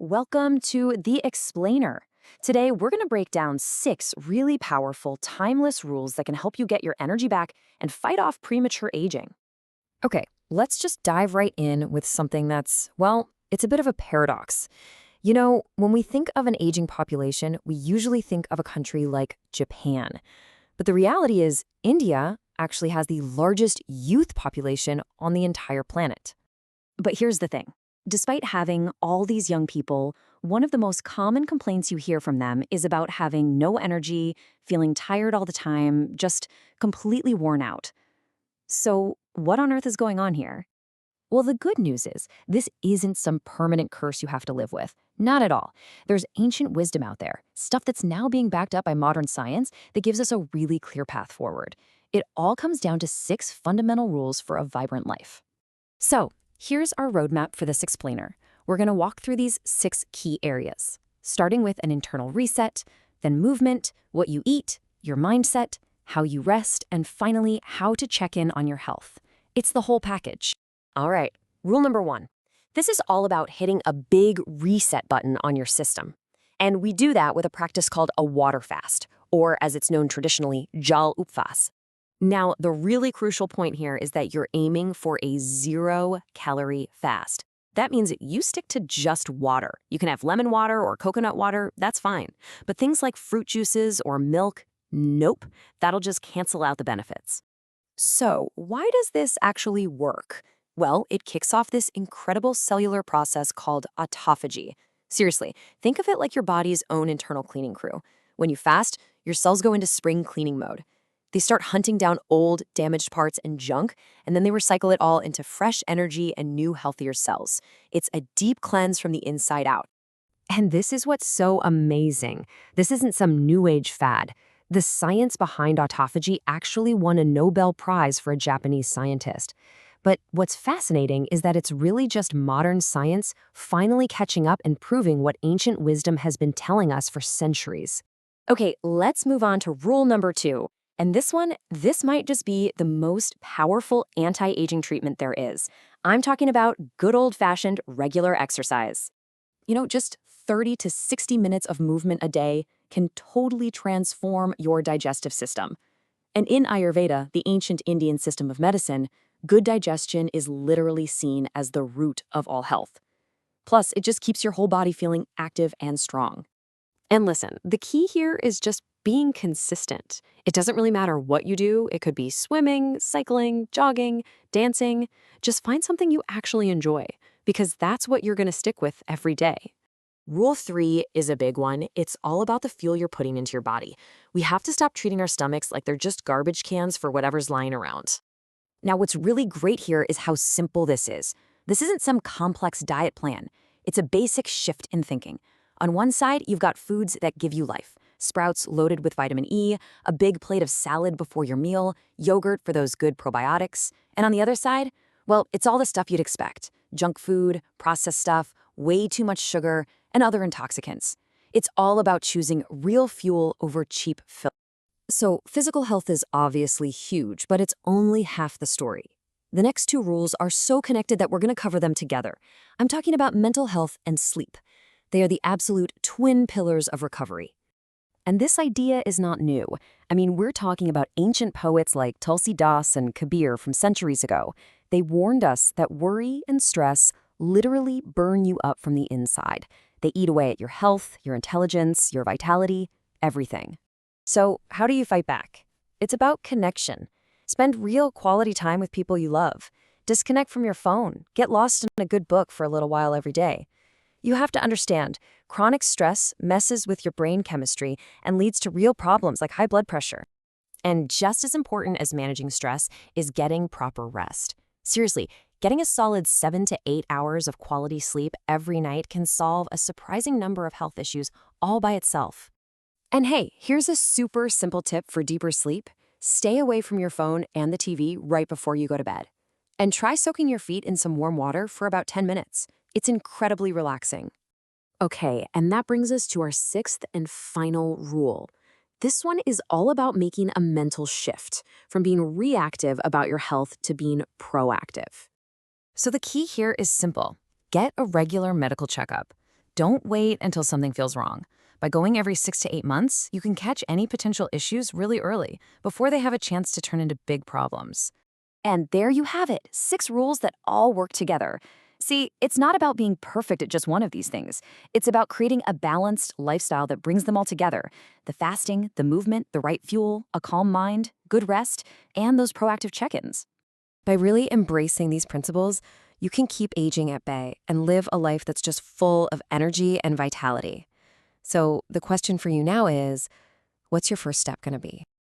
Welcome to The Explainer. Today, we're going to break down 6 really powerful, timeless rules that can help you get your energy back and fight off premature aging. Okay, let's just dive right in with something that's, well, it's a bit of a paradox. When we think of an aging population, we usually think of a country like Japan. But the reality is, India actually has the largest youth population on the entire planet. But here's the thing. Despite having all these young people, one of the most common complaints you hear from them is about having no energy, feeling tired all the time, just completely worn out. So, what on earth is going on here? Well, the good news is, this isn't some permanent curse you have to live with. Not at all. There's ancient wisdom out there, stuff that's now being backed up by modern science that gives us a really clear path forward. It all comes down to 6 fundamental rules for a vibrant life. So, here's our roadmap for this explainer. We're going to walk through these 6 key areas, starting with an internal reset, then movement, what you eat, your mindset, how you rest, and finally, how to check in on your health. It's the whole package. All right, rule number 1. This is all about hitting a big reset button on your system. And we do that with a practice called a water fast, or as it's known traditionally, jal upvas. Now, the really crucial point here is that you're aiming for a 0-calorie fast. That means you stick to just water. You can have lemon water or coconut water, that's fine. But things like fruit juices or milk, nope, that'll just cancel out the benefits. So, why does this actually work? Well, it kicks off this incredible cellular process called autophagy. Seriously, think of it like your body's own internal cleaning crew. When you fast, your cells go into spring cleaning mode. They start hunting down old, damaged parts and junk, and then they recycle it all into fresh energy and new, healthier cells. It's a deep cleanse from the inside out. And this is what's so amazing. This isn't some new age fad. The science behind autophagy actually won a Nobel Prize for a Japanese scientist. But what's fascinating is that it's really just modern science finally catching up and proving what ancient wisdom has been telling us for centuries. Okay, let's move on to rule number 2. And this might just be the most powerful anti-aging treatment there is. I'm talking about good old-fashioned regular exercise. Just 30 to 60 minutes of movement a day can totally transform your digestive system. And in Ayurveda, the ancient Indian system of medicine, good digestion is literally seen as the root of all health. Plus, it just keeps your whole body feeling active and strong. And listen, the key here is just being consistent. It doesn't really matter what you do. It could be swimming, cycling, jogging, dancing. Just find something you actually enjoy, because that's what you're going to stick with every day. Rule 3 is a big one. It's all about the fuel you're putting into your body. We have to stop treating our stomachs like they're just garbage cans for whatever's lying around. Now, what's really great here is how simple this is. This isn't some complex diet plan. It's a basic shift in thinking. On one side, you've got foods that give you life. Sprouts loaded with vitamin E, a big plate of salad before your meal, yogurt for those good probiotics. And on the other side, well, it's all the stuff you'd expect. Junk food, processed stuff, way too much sugar, and other intoxicants. It's all about choosing real fuel over cheap filler. So, physical health is obviously huge, but it's only half the story. The next 2 rules are so connected that we're going to cover them together. I'm talking about mental health and sleep. They are the absolute twin pillars of recovery. And this idea is not new. I mean, we're talking about ancient poets like Tulsi Das and Kabir from centuries ago. They warned us that worry and stress literally burn you up from the inside. They eat away at your health, your intelligence, your vitality, everything. So, how do you fight back? It's about connection. Spend real quality time with people you love. Disconnect from your phone. Get lost in a good book for a little while every day. You have to understand, chronic stress messes with your brain chemistry and leads to real problems like high blood pressure. And just as important as managing stress is getting proper rest. Seriously, getting a solid 7 to 8 hours of quality sleep every night can solve a surprising number of health issues all by itself. And hey, here's a super simple tip for deeper sleep. Stay away from your phone and the TV right before you go to bed. And try soaking your feet in some warm water for about 10 minutes. It's incredibly relaxing. Okay, and that brings us to our 6th and final rule. This one is all about making a mental shift from being reactive about your health to being proactive. So the key here is simple. Get a regular medical checkup. Don't wait until something feels wrong. By going every 6 to 8 months, you can catch any potential issues really early before they have a chance to turn into big problems. And there you have it, 6 rules that all work together. See, it's not about being perfect at just one of these things. It's about creating a balanced lifestyle that brings them all together: the fasting, the movement, the right fuel, a calm mind, good rest, and those proactive check ins. By really embracing these principles, you can keep aging at bay and live a life that's just full of energy and vitality. So the question for you now is, what's your first step going to be?